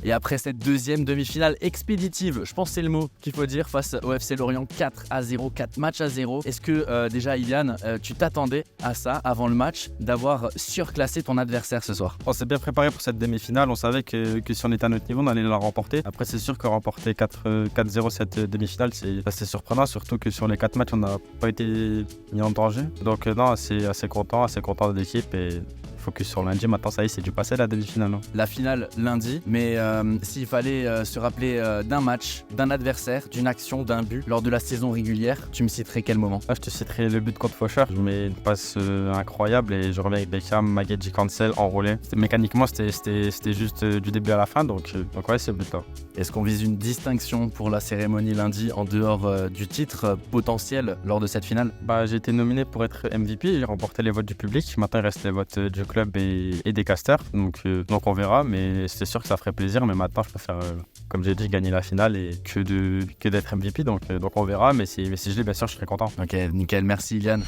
Et après cette deuxième demi-finale expéditive, je pense que c'est le mot qu'il faut dire, face au FC Lorient 4-0, 4 matchs à 0. Est-ce que déjà Ilian, tu t'attendais à ça avant le match, d'avoir surclassé ton adversaire ce soir? On s'est bien préparé pour cette demi-finale, on savait que si on était à notre niveau, on allait la remporter. Après c'est sûr que remporter 4-0 cette demi-finale, c'est assez surprenant, surtout que sur les 4 matchs, on n'a pas été mis en danger. Donc non, assez content de l'équipe et focus sur lundi. Maintenant ça y est, c'est du passé la demi-finale. La finale lundi, mais s'il fallait se rappeler d'un match, d'un adversaire, d'une action, d'un but lors de la saison régulière, tu me citerais quel moment? Là, je te citerai le but contre Faucheur. Je mets une passe incroyable et je reviens avec Beckham, Maguedji Cancel enroulé. Mécaniquement, c'était juste du début à la fin, donc ouais, c'est le but là. Est-ce qu'on vise une distinction pour la cérémonie lundi en dehors du titre potentiel lors de cette finale? J'ai été nominé pour être MVP, j'ai remporté les votes du public. Maintenant, il reste les votes du club et des casters, donc on verra, mais c'est sûr que ça ferait plaisir. Mais maintenant, je préfère, comme j'ai dit, gagner la finale et que d'être MVP, donc on verra. Mais si je l'ai, bien sûr, je serai content. Ok, nickel, merci Ilian.